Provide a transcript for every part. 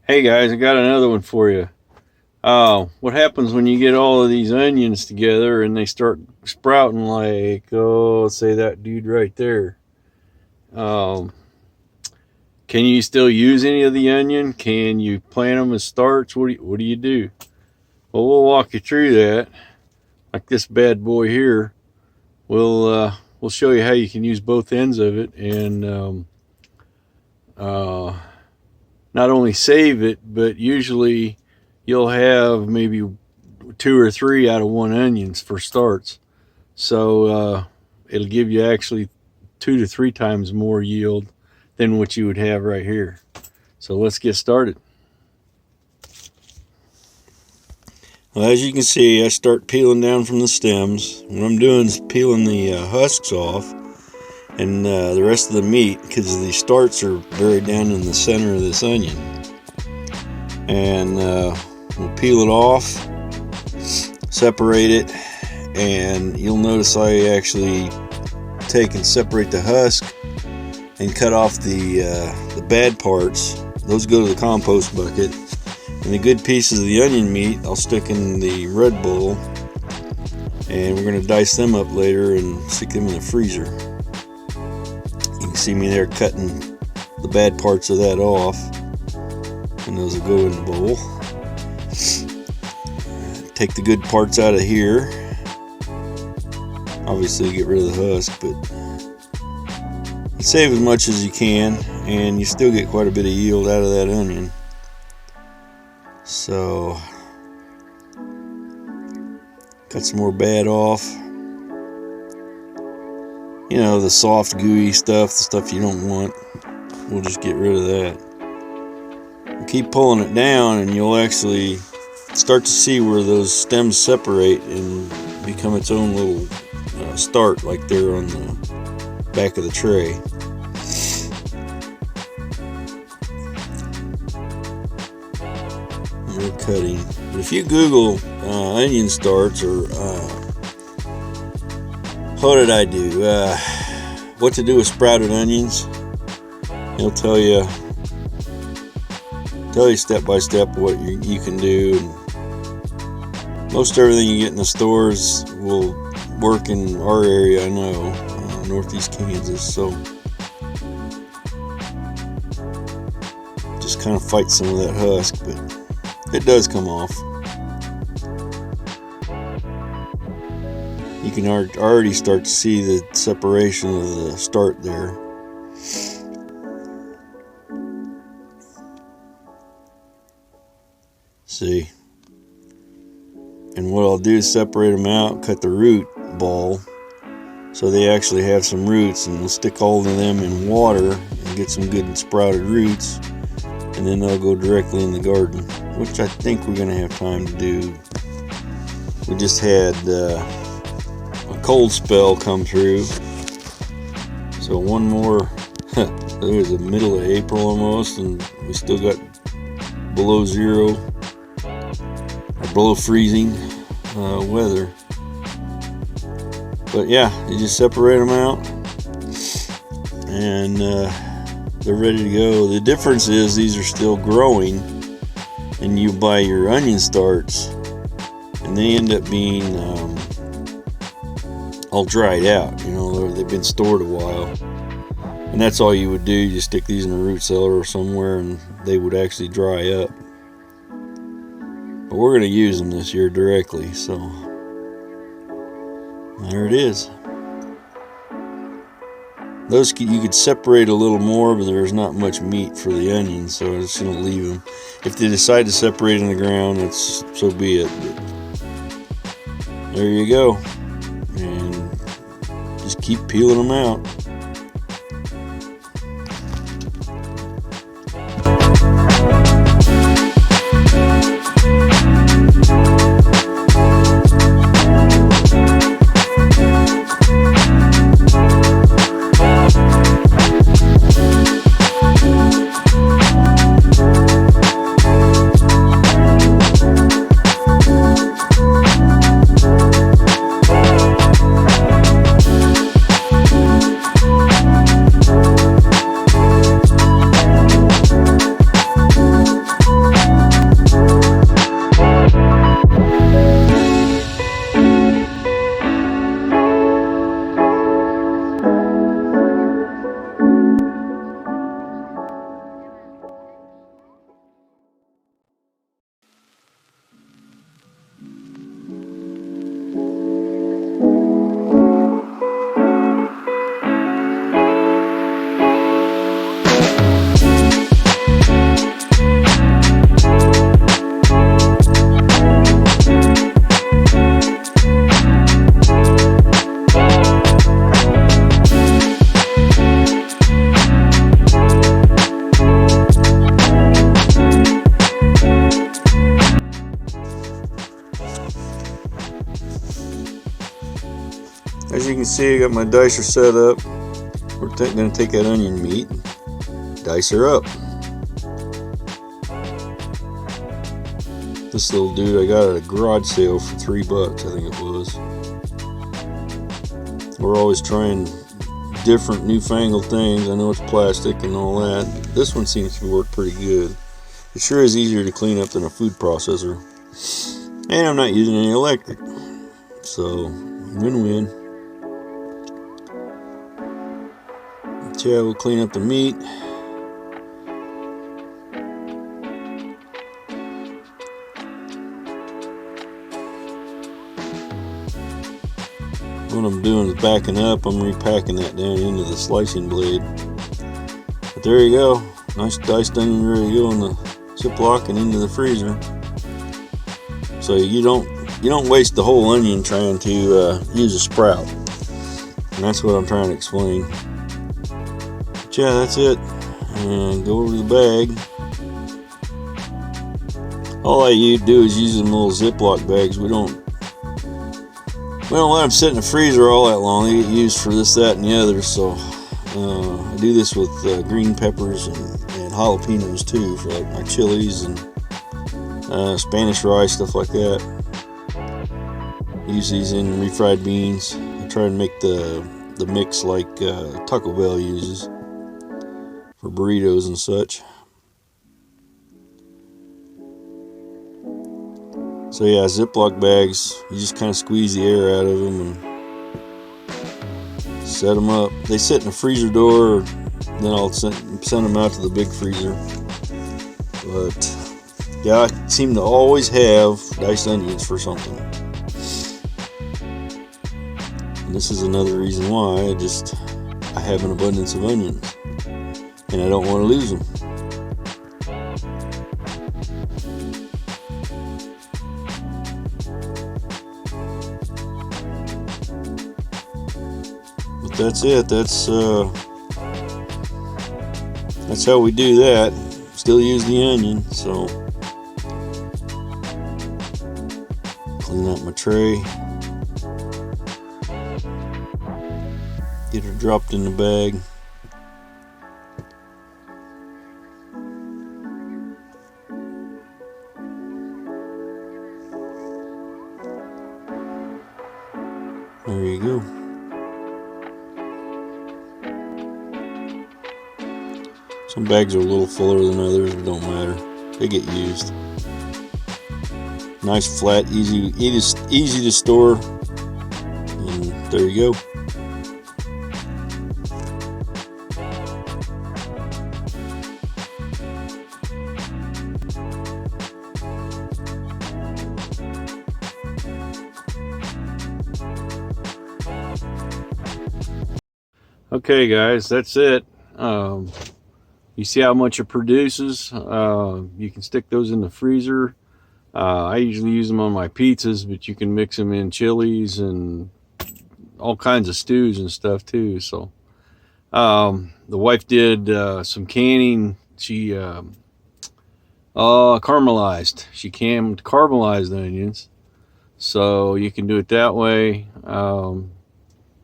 Hey guys, I got another one for you. What happens when you get all of these onions together and they start sprouting like, oh, let's say that dude right there? Um, can you still use any of the onion? Can you plant them as starts? What do you do? Well, we'll walk you through that. Like this bad boy here, we'll show you how you can use both ends of it and uh, not only save it, but usually you'll have maybe two or three out of one onions for starts. So it'll give you actually 2 to 3 times more yield than what you would have right here. So let's get started. Well, as you can see, I start peeling down from the stems. What I'm doing is peeling the husks off and the rest of the meat, because the starts are buried down in the center of this onion. And we'll peel it off, separate it, and you'll notice I actually take and separate the husk and cut off the bad parts. Those go to the compost bucket, and the good pieces of the onion meat I'll stick in the red bowl, and we're going to dice them up later and stick them in the freezer. You can see me there cutting the bad parts of that off, and those will go in the bowl. Take the good parts out of here. Obviously get rid of the husk, but you save as much as you can and you still get quite a bit of yield out of that onion. So cut some more bad off. You know, the soft gooey stuff, the stuff you don't want, we'll just get rid of that. Keep pulling it down and you'll actually start to see where those stems separate and become its own little start, like they're on the back of the tray. More cutting. But if you Google onion starts or what did I do? What to do with sprouted onions, it'll tell you step by step what you can do. And most everything you get in the stores will work in our area, I know, northeast Kansas. So just kind of fight some of that husk, but it does come off. You can already start to see the separation of the start there. See, and what I'll do is separate them out, cut the root ball so they actually have some roots, and we'll stick all of them in water and get some good sprouted roots, and then they'll go directly in the garden, which I think we're going to have time to do. We just had a cold spell come through, so one more it was the middle of April almost, and we still got below zero or below freezing weather. But yeah, you just separate them out and they're ready to go. The difference is these are still growing, and you buy your onion starts and they end up being all dried out. You know, they've been stored a while, and that's all you would do. You stick these in a root cellar or somewhere and they would actually dry up. But we're going to use them this year directly, so there it is. Those you could separate a little more, but there's not much meat for the onions, so I'm just going to leave them. If they decide to separate in the ground, that's so be it. But there you go, and just keep peeling them out. see I got my dicer set up. We're going to take that onion meat, dice her up. This little dude I got at a garage sale for $3, I think it was. We're always trying different newfangled things. I know it's plastic and all that. This one seems to work pretty good. It sure is easier to clean up than a food processor. And I'm not using any electric. So, win-win. But yeah, we'll clean up the meat. What I'm doing is backing up. I'm repacking that down into the slicing blade. But there you go. Nice diced onion ready to go in the Ziploc and into the freezer. So you don't waste the whole onion trying to use a sprout. And that's what I'm trying to explain. But yeah, that's it. And go over to the bag. All I do is use them little Ziploc bags. We don't let them sit in the freezer all that long. They get used for this, that, and the other. So I do this with green peppers and jalapenos too, for like my chilies and Spanish rice, stuff like that. Use these in refried beans. I try and make the mix like Taco Bell uses for burritos and such. So yeah, Ziploc bags, you just kind of squeeze the air out of them and set them up. They sit in the freezer door, then I'll send them out to the big freezer. But yeah, I seem to always have diced onions for something. And this is another reason why I have an abundance of onions. And I don't want to lose them. But that's it. That's how we do that. Still use the onion, so clean out my tray. Get her dropped in the bag. There you go. Some bags are a little fuller than others, it don't matter. They get used. Nice, flat, easy to store. And there you go. Okay guys, that's it. You see how much it produces. You can stick those in the freezer. I usually use them on my pizzas, but you can mix them in chilies and all kinds of stews and stuff too. So the wife did some canning. She caramelized. She canned caramelized onions, so you can do it that way.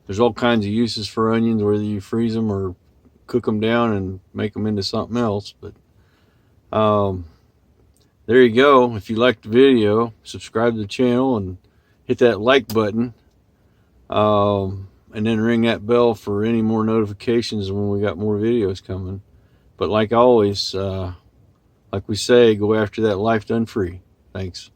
There's all kinds of uses for onions, whether you freeze them or cook them down and make them into something else. But there you go. If you liked the video, subscribe to the channel and hit that like button, and then ring that bell for any more notifications when we got more videos coming. But like always, like we say, go after that life done free. Thanks.